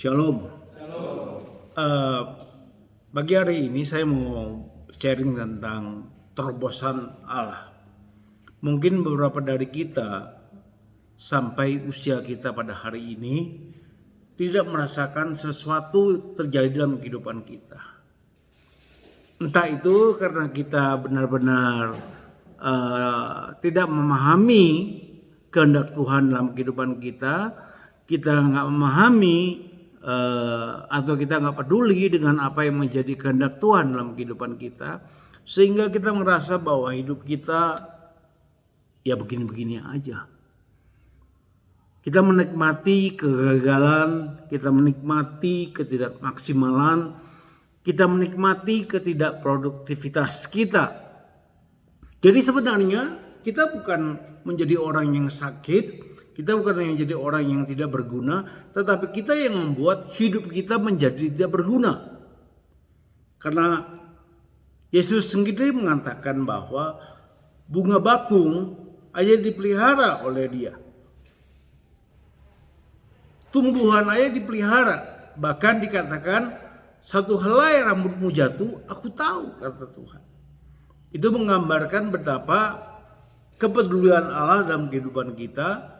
Shalom. Eh, Pagi hari ini saya mau sharing tentang terobosan Allah. Mungkin beberapa dari kita sampai usia kita pada hari ini tidak merasakan sesuatu terjadi dalam kehidupan kita. Entah itu karena kita benar-benar tidak memahami kehendak Tuhan dalam kehidupan kita nggak memahami atau kita nggak peduli dengan apa yang menjadi kehendak Tuhan dalam kehidupan kita, sehingga kita merasa bahwa hidup kita ya begini-begini aja. Kita menikmati kegagalan, kita menikmati ketidakmaksimalan, kita menikmati ketidakproduktivitas kita. Jadi sebenarnya kita bukan menjadi orang yang sakit, kita bukan menjadi orang yang tidak berguna, tetapi kita yang membuat hidup kita menjadi tidak berguna. Karena Yesus sendiri mengatakan bahwa bunga bakung aja dipelihara oleh Dia. Tumbuhan aja dipelihara. Bahkan dikatakan, satu helai rambutmu jatuh, aku tahu, kata Tuhan. Itu menggambarkan betapa kepedulian Allah dalam kehidupan kita,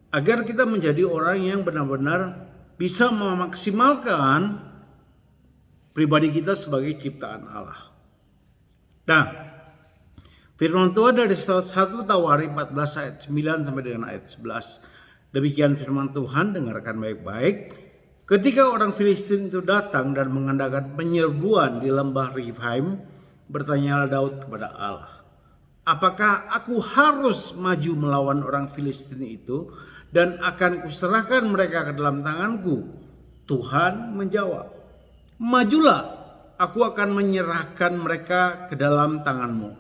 agar kita menjadi orang yang benar-benar bisa memaksimalkan pribadi kita sebagai ciptaan Allah. Nah, firman Tuhan dari 1 Tawari 14 ayat 9 sampai dengan ayat 11. Demikian firman Tuhan, dengarkan baik-baik. Ketika orang Filistin itu datang dan mengadakan penyerbuan di lembah Rephaim, bertanyalah Daud kepada Allah, apakah aku harus maju melawan orang Filistin itu dan akan kuserahkan mereka ke dalam tanganku? Tuhan menjawab, majulah, aku akan menyerahkan mereka ke dalam tanganmu.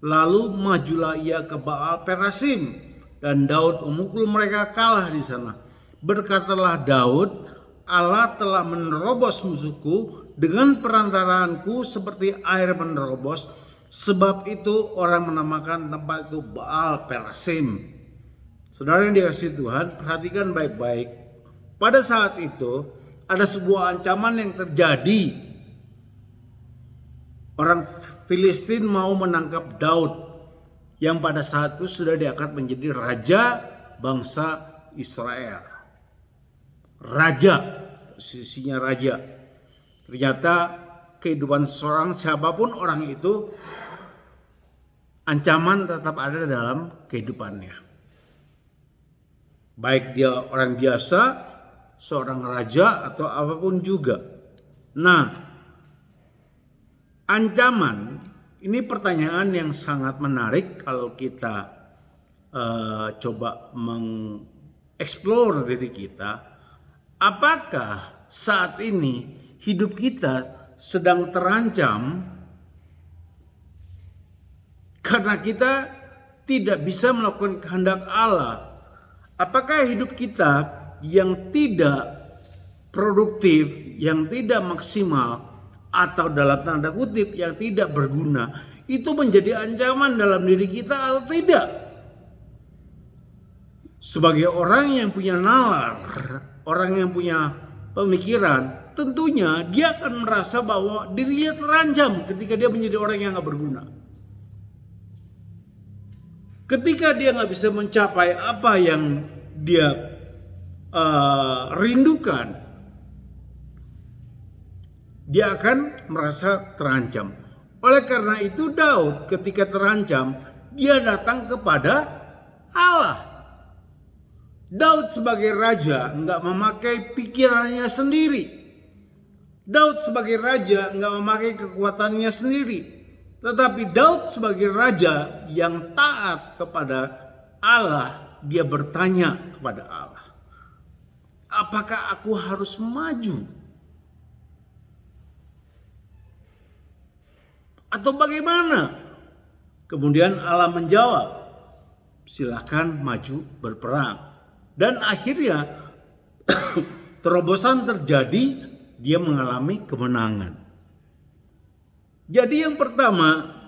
Lalu majulah ia ke Baal Perasim, dan Daud memukul mereka kalah di sana. Berkatalah Daud, Allah telah menerobos musuhku dengan perantaraanku seperti air menerobos. Sebab itu orang menamakan tempat itu Baal Perasim. Saudara yang dikasihi Tuhan, perhatikan baik-baik. Pada saat itu ada sebuah ancaman yang terjadi. Orang Filistin mau menangkap Daud, yang pada saat itu sudah diangkat menjadi raja bangsa Israel. Raja, posisinya raja. Ternyata kehidupan seorang siapapun orang itu, ancaman tetap ada dalam kehidupannya. Baik dia orang biasa, seorang raja, atau apapun juga. Nah, ancaman ini pertanyaan yang sangat menarik kalau kita coba mengeksplor diri kita. Apakah saat ini hidup kita sedang terancam karena kita tidak bisa melakukan kehendak Allah? Apakah hidup kita yang tidak produktif, yang tidak maksimal, atau dalam tanda kutip yang tidak berguna, itu menjadi ancaman dalam diri kita atau tidak? Sebagai orang yang punya nalar, orang yang punya pemikiran, tentunya dia akan merasa bahwa dirinya terancam ketika dia menjadi orang yang gak berguna. Ketika dia gak bisa mencapai apa yang dia rindukan, dia akan merasa terancam. Oleh karena itu Daud ketika terancam, dia datang kepada Allah. Daud sebagai raja nggak memakai pikirannya sendiri. Daud sebagai raja nggak memakai kekuatannya sendiri. Tetapi Daud sebagai raja yang taat kepada Allah, dia bertanya kepada Allah, apakah aku harus maju? Atau bagaimana? Kemudian Allah menjawab, silakan maju berperang. Dan akhirnya terobosan terjadi, dia mengalami kemenangan. Jadi yang pertama,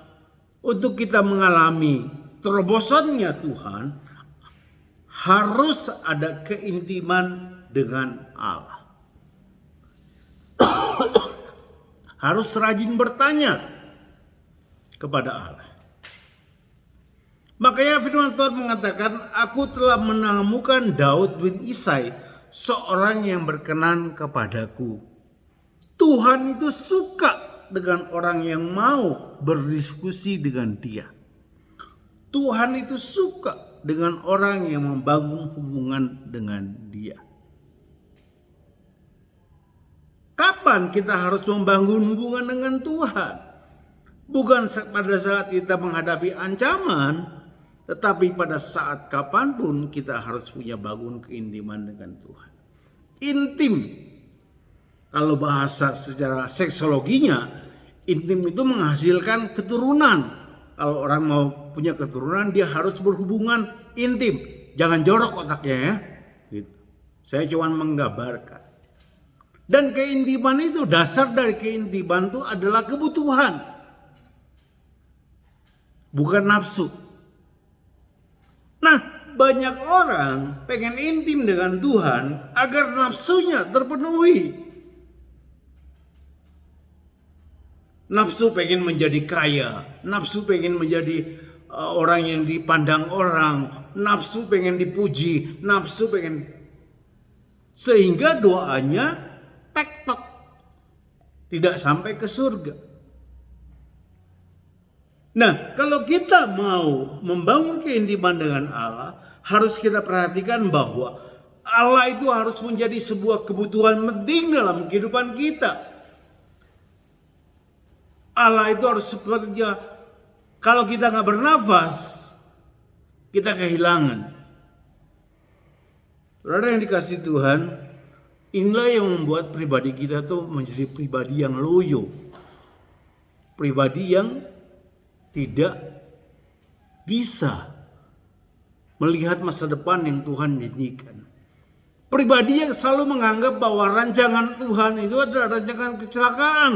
untuk kita mengalami terobosannya Tuhan, harus ada keintiman dengan Allah. Harus rajin bertanya kepada Allah. Makanya firman Tuhan mengatakan, aku telah menemukan Daud bin Isai, seorang yang berkenan kepadaku. Tuhan itu suka dengan orang yang mau berdiskusi dengan dia. Tuhan itu suka dengan orang yang membangun hubungan dengan dia. Kapan kita harus membangun hubungan dengan Tuhan? Bukan pada saat kita menghadapi ancaman, tetapi pada saat kapanpun kita harus punya bangun keintiman dengan Tuhan. Intim. Kalau bahasa secara seksologinya, intim itu menghasilkan keturunan. Kalau orang mau punya keturunan, dia harus berhubungan intim. Jangan jorok otaknya ya. Gitu. Saya cuma menggambarkan. Dan keintiman itu, dasar dari keintiman itu adalah kebutuhan. Bukan nafsu. Nah, banyak orang pengen intim dengan Tuhan agar nafsunya terpenuhi. Nafsu pengen menjadi kaya, nafsu pengen menjadi orang yang dipandang orang, nafsu pengen dipuji, nafsu pengen, sehingga doanya tek-tok, tidak sampai ke surga. Nah, kalau kita mau membangun keintiman dengan Allah, harus kita perhatikan bahwa Allah itu harus menjadi sebuah kebutuhan penting dalam kehidupan kita. Allah itu harus sepertinya, kalau kita nggak bernafas, kita kehilangan. Saudara yang dikasih Tuhan, inilah yang membuat pribadi kita tuh menjadi pribadi yang loyo, pribadi yang tidak bisa melihat masa depan yang Tuhan janjikan. Pribadi yang selalu menganggap bahwa rancangan Tuhan itu adalah rancangan kecelakaan,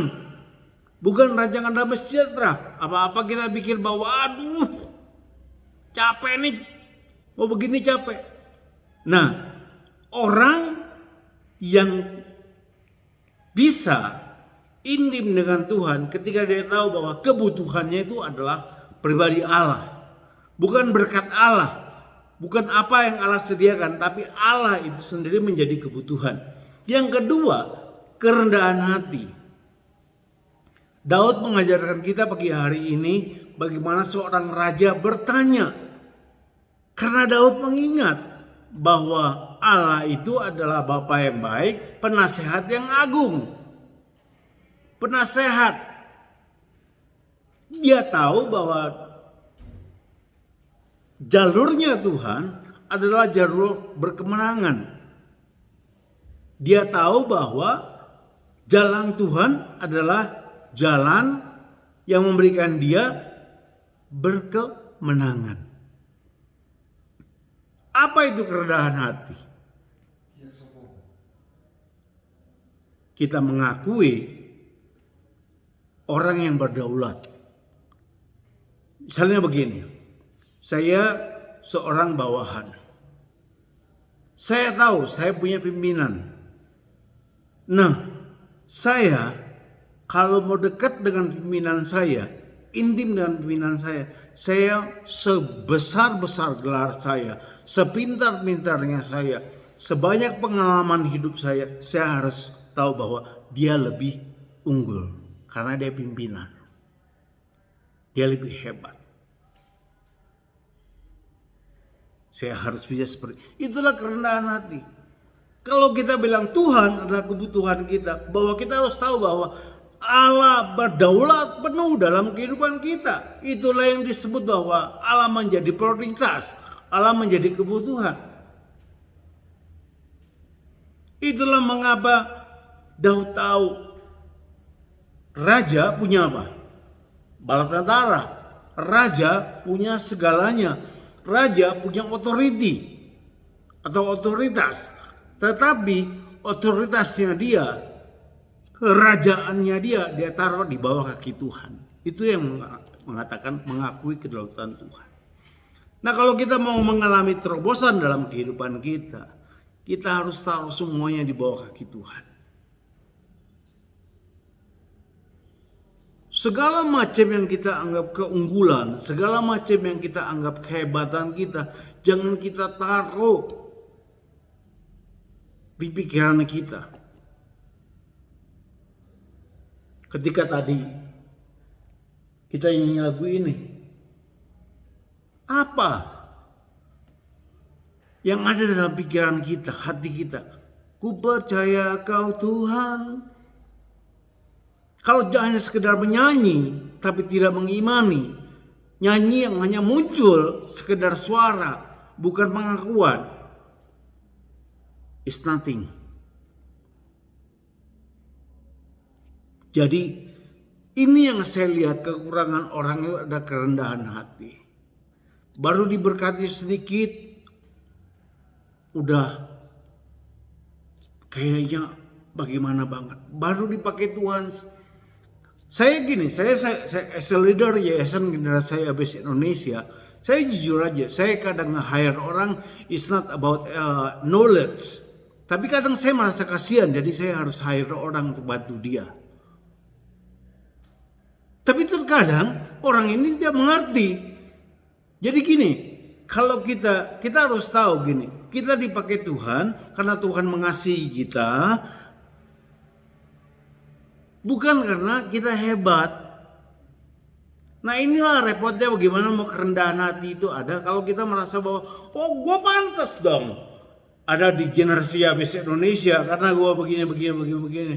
bukan rancangan damai sejahtera. Apa-apa kita pikir bahwa aduh capek nih, mau begini capek. Nah, orang yang bisa intim dengan Tuhan ketika dia tahu bahwa kebutuhannya itu adalah pribadi Allah, bukan berkat Allah, bukan apa yang Allah sediakan, tapi Allah itu sendiri menjadi kebutuhan. Yang kedua, kerendahan hati. Daud mengajarkan kita pagi hari ini bagaimana seorang raja bertanya, karena Daud mengingat bahwa Allah itu adalah Bapa yang baik, penasehat yang agung. Penasehat. Dia tahu bahwa jalurnya Tuhan adalah jalur berkemenangan. Dia tahu bahwa jalan Tuhan adalah jalan yang memberikan dia berkemenangan. Apa itu kerendahan hati? Kita mengakui orang yang berdaulat. Misalnya begini, saya seorang bawahan. Saya tahu saya punya pimpinan. Nah, saya kalau mau dekat dengan pimpinan saya, intim dengan pimpinan saya sebesar-besar gelar saya, sepintar-pintarnya saya, sebanyak pengalaman hidup saya harus tahu bahwa dia lebih unggul karena dia pimpinan. Dia lebih hebat. Saya harus bisa seperti itulah kerendahan hati. Kalau kita bilang Tuhan adalah kebutuhan kita, bahwa kita harus tahu bahwa Allah berdaulat penuh dalam kehidupan kita. Itulah yang disebut bahwa Allah menjadi prioritas, Allah menjadi kebutuhan. Itulah mengapa Daud tahu raja punya apa? Bala tentara. Raja punya segalanya. Raja punya otoriti atau otoritas. Tetapi otoritasnya dia, kerajaannya dia taruh di bawah kaki Tuhan. Itu yang mengatakan mengakui kedaulatan Tuhan. Nah, kalau kita mau mengalami terobosan dalam kehidupan kita, kita harus taruh semuanya di bawah kaki Tuhan. Segala macam yang kita anggap keunggulan, segala macam yang kita anggap kehebatan kita, jangan kita taruh di pikiran kita. Ketika tadi kita nyanyi lagu ini, apa yang ada dalam pikiran kita, hati kita? Ku percaya Kau Tuhan. Kalau hanya sekedar menyanyi tapi tidak mengimani, nyanyi yang hanya muncul sekedar suara, bukan pengakuan, is nothing. Jadi ini yang saya lihat, kekurangan orang itu ada kerendahan hati. Baru diberkati sedikit, udah kayaknya bagaimana banget. Baru dipakai Tuhan. Saya gini, saya as a leader Yayasan Generasi ABS Indonesia, saya jujur aja, saya kadang nge-hire orang, it's not about knowledge. Tapi kadang saya merasa kasihan, jadi saya harus hire orang untuk bantu dia. Tapi terkadang orang ini tidak mengerti. Jadi gini, kalau kita harus tahu gini, kita dipakai Tuhan karena Tuhan mengasihi kita, bukan karena kita hebat. Nah inilah repotnya bagaimana mau kerendahan hati itu ada kalau kita merasa bahwa oh gue pantas dong ada di Generasi ABS Indonesia karena gue begini.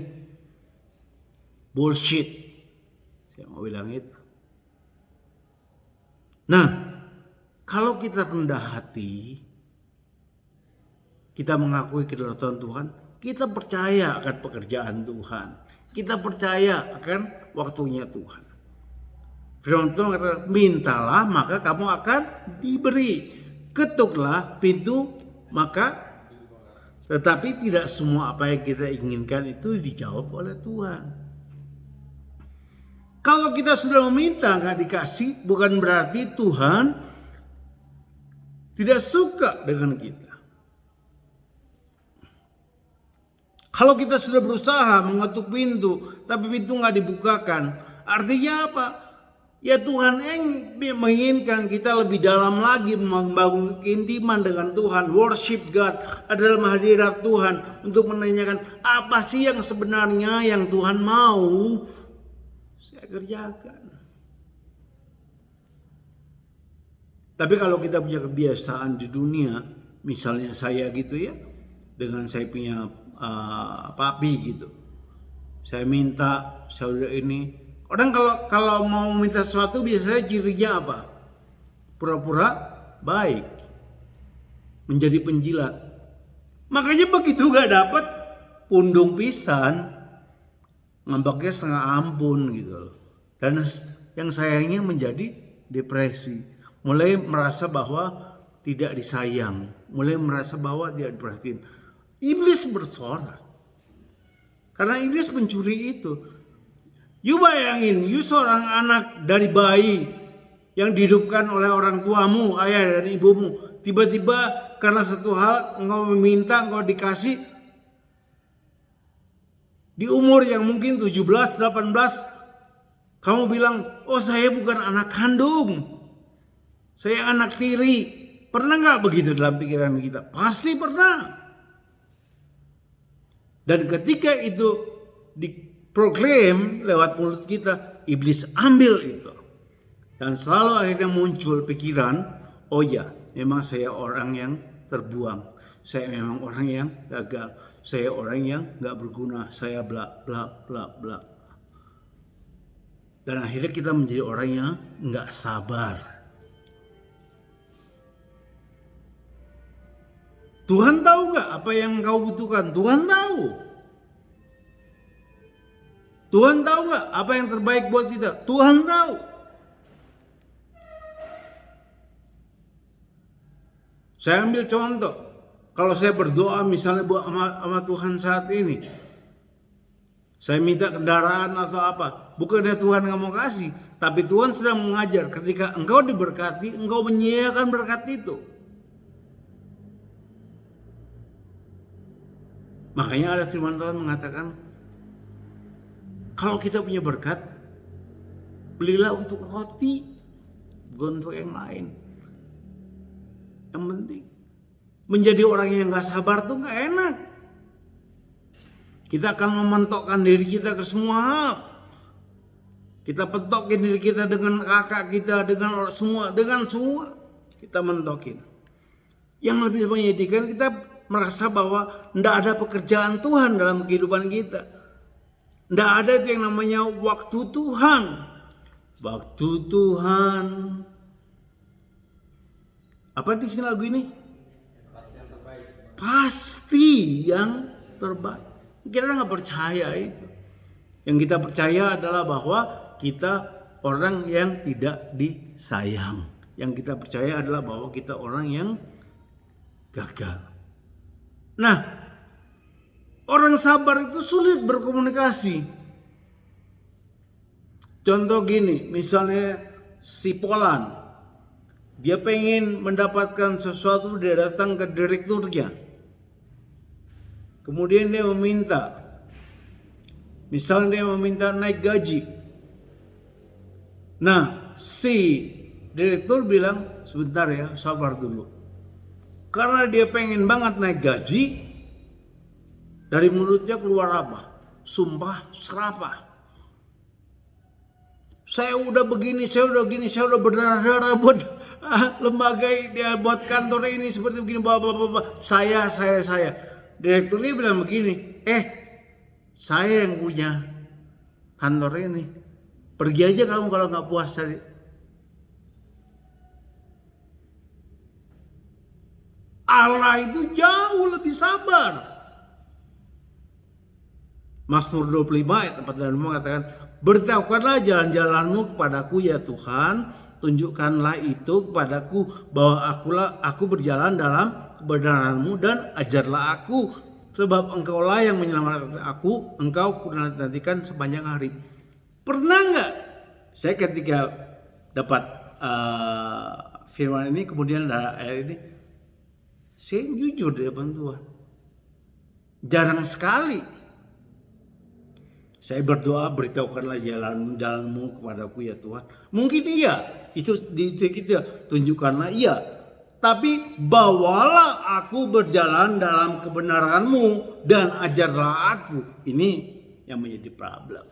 Bullshit. Saya mau bilang itu. Nah, kalau kita rendah hati, kita mengakui kedaulatan Tuhan, kita percaya akan pekerjaan Tuhan. Kita percaya akan waktunya Tuhan. Firman Tuhan kata, mintalah maka kamu akan diberi. Ketuklah pintu maka. Tetapi tidak semua apa yang kita inginkan itu dijawab oleh Tuhan. Kalau kita sudah meminta nggak dikasih, bukan berarti Tuhan tidak suka dengan kita. Kalau kita sudah berusaha mengetuk pintu, tapi pintu nggak dibukakan, artinya apa? Ya Tuhan yang menginginkan kita lebih dalam lagi membangun keintiman dengan Tuhan, worship God, adalah hadirat Tuhan untuk menanyakan apa sih yang sebenarnya yang Tuhan mau saya kerjakan. Tapi kalau kita punya kebiasaan di dunia, misalnya saya gitu ya, dengan saya punya papi gitu, saya minta saudara ini. Orang kalau mau minta sesuatu biasanya cirinya apa? Pura-pura baik, menjadi penjilat. Makanya begitu gak dapat, pundung pisan, ngambaknya setengah ampun gitu loh. Dan yang sayangnya menjadi depresi, mulai merasa bahwa tidak disayang, mulai merasa bahwa tidak diperhatiin. Iblis bersorak, karena iblis mencuri itu. You bayangin, you seorang anak dari bayi yang dihidupkan oleh orang tuamu, ayah dan ibumu. Tiba-tiba karena satu hal engkau meminta, engkau dikasih. Di umur yang mungkin 17, 18, kamu bilang, oh saya bukan anak kandung. Saya anak tiri. Pernah gak begitu dalam pikiran kita? Pasti pernah. Dan ketika itu diproklaim lewat mulut kita, iblis ambil itu. Dan selalu akhirnya muncul pikiran, oh ya, memang saya orang yang terbuang. Saya memang orang yang gagal. Saya orang yang gak berguna. Saya bla bla bla bla. Dan akhirnya kita menjadi orang yang gak sabar. Tuhan tahu gak apa yang kau butuhkan? Tuhan tahu. Tuhan tahu gak apa yang terbaik buat kita? Tuhan tahu. Saya ambil contoh. Kalau saya berdoa misalnya buat sama Tuhan saat ini. Saya minta kendaraan atau apa. Bukannya Tuhan gak mau kasih. Tapi Tuhan sedang mengajar. Ketika engkau diberkati, engkau menyia-nyiakan berkat itu. Makanya ada firman Tuhan mengatakan, kalau kita punya berkat, belilah untuk roti, bukan untuk yang lain. Yang penting, menjadi orang yang gak sabar tuh gak enak. Kita akan mementokkan diri kita ke semua hal. Kita pentokin diri kita dengan kakak kita, dengan semua, kita mentokin. Yang lebih menyedihkan, kita merasa bahwa tidak ada pekerjaan Tuhan dalam kehidupan kita. Tidak ada itu yang namanya waktu Tuhan. Waktu Tuhan. Apa di sini lagu ini? Pasti yang terbaik. Kita nggak percaya itu. Yang kita percaya adalah bahwa kita orang yang tidak disayang. Yang kita percaya adalah bahwa kita orang yang gagal. Nah, orang sabar itu sulit berkomunikasi. Contoh gini, misalnya si Polan, dia pengen mendapatkan sesuatu, dia datang ke direkturnya. Kemudian dia meminta, misalnya dia meminta naik gaji. Nah, si direktur bilang, sebentar ya, sabar dulu. Karena dia pengen banget naik gaji, dari mulutnya keluar apa? Sumpah serapah. Saya udah begini, saya udah berdarah-darah buat lembaga dia, buat kantor ini seperti begini, saya. Direkturnya bilang begini, saya yang punya kantor ini. Pergi aja kamu kalau nggak puas tadi. Allah itu jauh lebih sabar. Mazmur 25 ayat 4 dan 5 mengatakan, beritahukanlah jalan-jalanmu kepadaku ya Tuhan, tunjukkanlah itu kepadaku bahwa aku berjalan dalam kebenaran-Mu dan ajarlah aku, sebab Engkaulah yang menyelamatkan aku, Engkau kunantikan sepanjang hari. Pernah nggak saya ketika dapat firman ini, kemudian ada ayat ini, saya jujur di depan Tuhan, jarang sekali saya berdoa, beritahukanlah jalan-jalanmu kepadaku ya Tuhan. Mungkin iya, itu di titik itu ya, tunjukkanlah iya. Tapi bawalah aku berjalan dalam kebenaran-Mu dan ajarlah aku. Ini yang menjadi problem.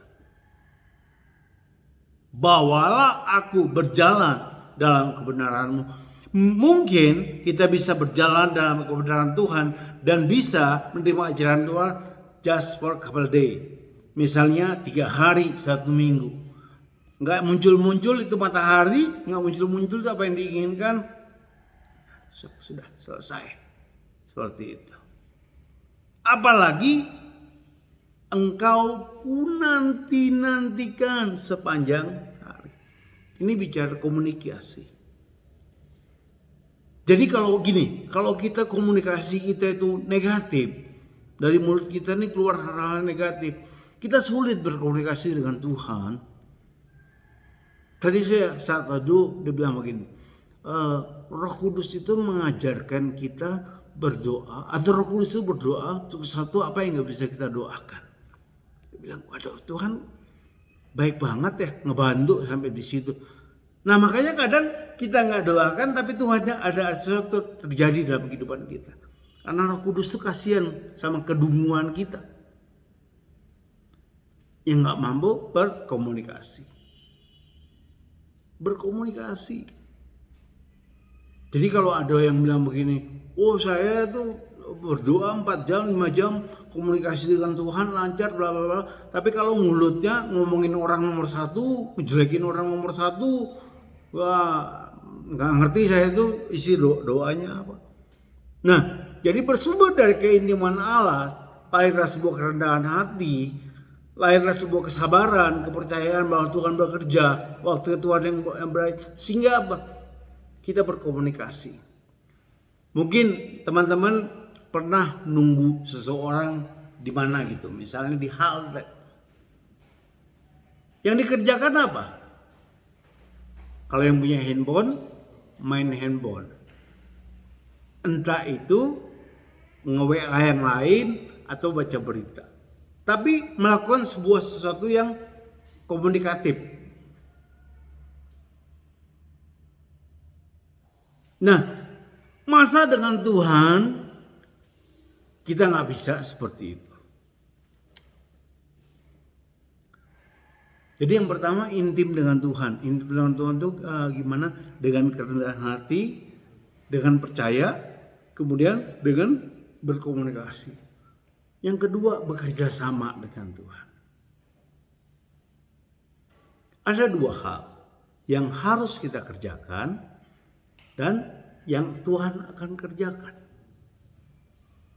Bawalah aku berjalan dalam kebenaran-Mu. Mungkin kita bisa berjalan dalam kebenaran Tuhan dan bisa menerima ajaran Tuhan just for a couple days. Misalnya 3 hari 1 minggu. Nggak muncul-muncul itu matahari, nggak muncul-muncul itu apa yang diinginkan. Sudah selesai. Seperti itu. Apalagi engkau nantikan sepanjang hari. Ini bicara komunikasi. Jadi kalau kita komunikasi kita itu negatif, dari mulut kita ini keluar hal-hal negatif, kita sulit berkomunikasi dengan Tuhan. Tadi saya saat teduh dia bilang begini, Roh Kudus itu mengajarkan kita berdoa, atau Roh Kudus itu berdoa untuk sesuatu apa yang nggak bisa kita doakan. Dia bilang, waduh Tuhan baik banget ya, ngebantu sampai di situ. Nah makanya kadang kita nggak doakan, tapi Tuhannya ada sesuatu terjadi dalam kehidupan kita. Karena Roh Kudus itu kasihan sama kedunguan kita yang nggak mampu berkomunikasi. Jadi kalau ada yang bilang begini, saya tuh berdoa 4 jam, 5 jam, komunikasi dengan Tuhan lancar, bla bla bla. Tapi kalau mulutnya ngomongin orang nomor 1, ngejelekin orang nomor 1, wah nggak ngerti saya itu isi doanya apa. Nah, jadi bersumber dari keintiman Allah, lahirlah sebuah kerendahan hati, lahirlah sebuah kesabaran, kepercayaan bahwa Tuhan bekerja, waktu Tuhan yang baik, sehingga apa? Kita berkomunikasi. Mungkin teman-teman pernah nunggu seseorang di mana gitu, misalnya di halte. Yang dikerjakan apa? Kalau yang punya handphone, main handphone. Entah itu nge-WA yang lain atau baca berita, tapi melakukan sesuatu yang komunikatif. Nah, masa dengan Tuhan kita nggak bisa seperti itu. Jadi yang pertama intim dengan Tuhan. Intim dengan Tuhan itu gimana? Dengan kerendahan hati, dengan percaya, kemudian dengan berkomunikasi. Yang kedua bekerja sama dengan Tuhan. Ada dua hal yang harus kita kerjakan dan yang Tuhan akan kerjakan.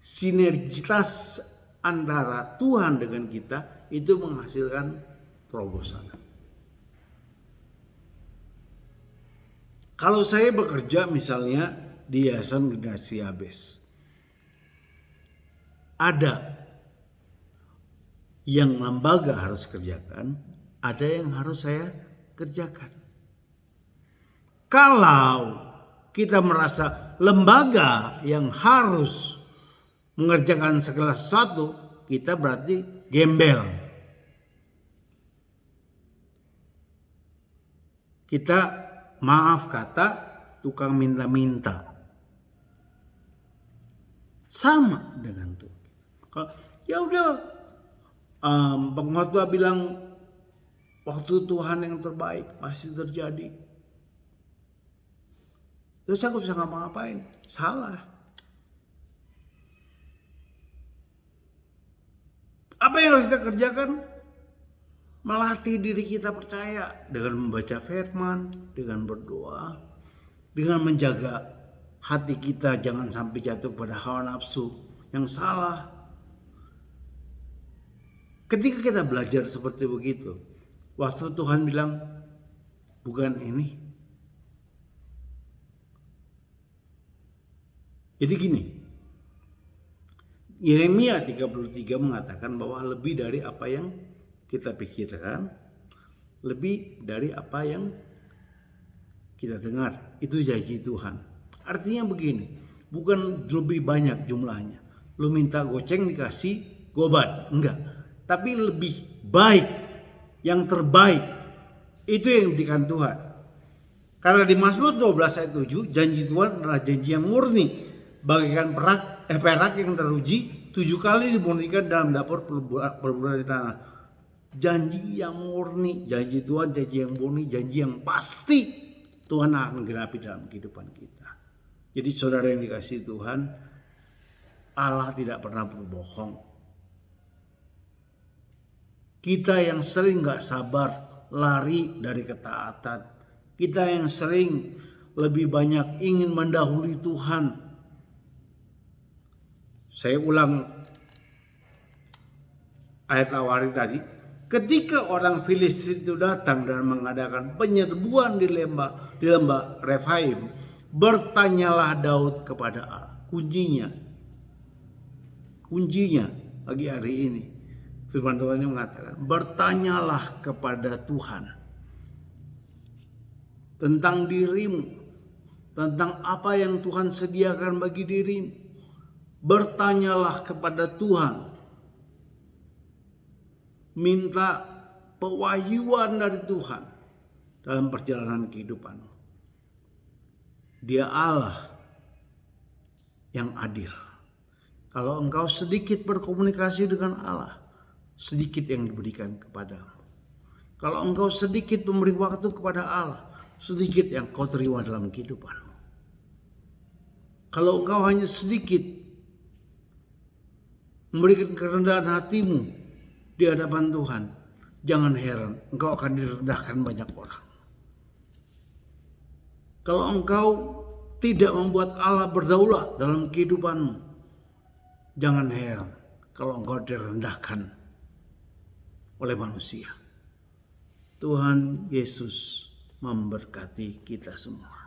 Sinergitas antara Tuhan dengan kita itu menghasilkan terobosan. Kalau saya bekerja misalnya di Yayasan Generasi Yabes, ada yang lembaga harus kerjakan, ada yang harus saya kerjakan. Kalau kita merasa lembaga yang harus mengerjakan segala sesuatu, kita berarti gembel. Kita maaf kata tukang minta-minta. Sama dengan itu. Ya udah, pengkhotbah bilang waktu Tuhan yang terbaik pasti terjadi. Terus aku bisa ngapa-ngapain? Salah. Apa yang harus kita kerjakan? Melatih diri kita percaya dengan membaca firman, dengan berdoa, dengan menjaga hati kita jangan sampai jatuh pada hawa nafsu yang salah. Ketika kita belajar seperti begitu, waktu Tuhan bilang, bukan ini. Jadi gini, Yeremia 33 mengatakan bahwa lebih dari apa yang kita pikirkan, lebih dari apa yang kita dengar, itu janji Tuhan. Artinya begini, bukan lebih banyak jumlahnya. Lu minta goceng dikasih gobat, enggak. Tapi lebih baik, yang terbaik, itu yang diberikan Tuhan. Karena di Mazmur 12 ayat 7, janji Tuhan adalah janji yang murni, bagaikan perak yang teruji 7 kali dimurnikan dalam dapur perburuan di tanah. Janji yang murni, janji Tuhan, janji yang murni, janji yang pasti Tuhan akan genapi dalam kehidupan kita. Jadi saudara yang dikasihi Tuhan, Allah tidak pernah berbohong. Kita yang sering gak sabar lari dari ketaatan, kita yang sering lebih banyak ingin mendahului Tuhan. Saya ulang ayat awal tadi. Ketika orang Filistin itu datang dan mengadakan penyerbuan di lembah Refaim, bertanyalah Daud kepada Allah. Kuncinya pagi hari ini, firman Tuhan ini mengatakan, bertanyalah kepada Tuhan tentang dirimu, tentang apa yang Tuhan sediakan bagi dirimu. Bertanyalah kepada Tuhan. Minta pewahyuan dari Tuhan dalam perjalanan kehidupan. Dia Allah yang adil. Kalau engkau sedikit berkomunikasi dengan Allah, sedikit yang diberikan kepadamu. Kalau engkau sedikit memberi waktu kepada Allah, sedikit yang kau terima dalam kehidupanmu. Kalau engkau hanya sedikit memberikan kerendahan hatimu di hadapan Tuhan, jangan heran engkau akan direndahkan banyak orang. Kalau engkau tidak membuat Allah berdaulat dalam kehidupanmu, jangan heran kalau engkau direndahkan oleh manusia. Tuhan Yesus memberkati kita semua.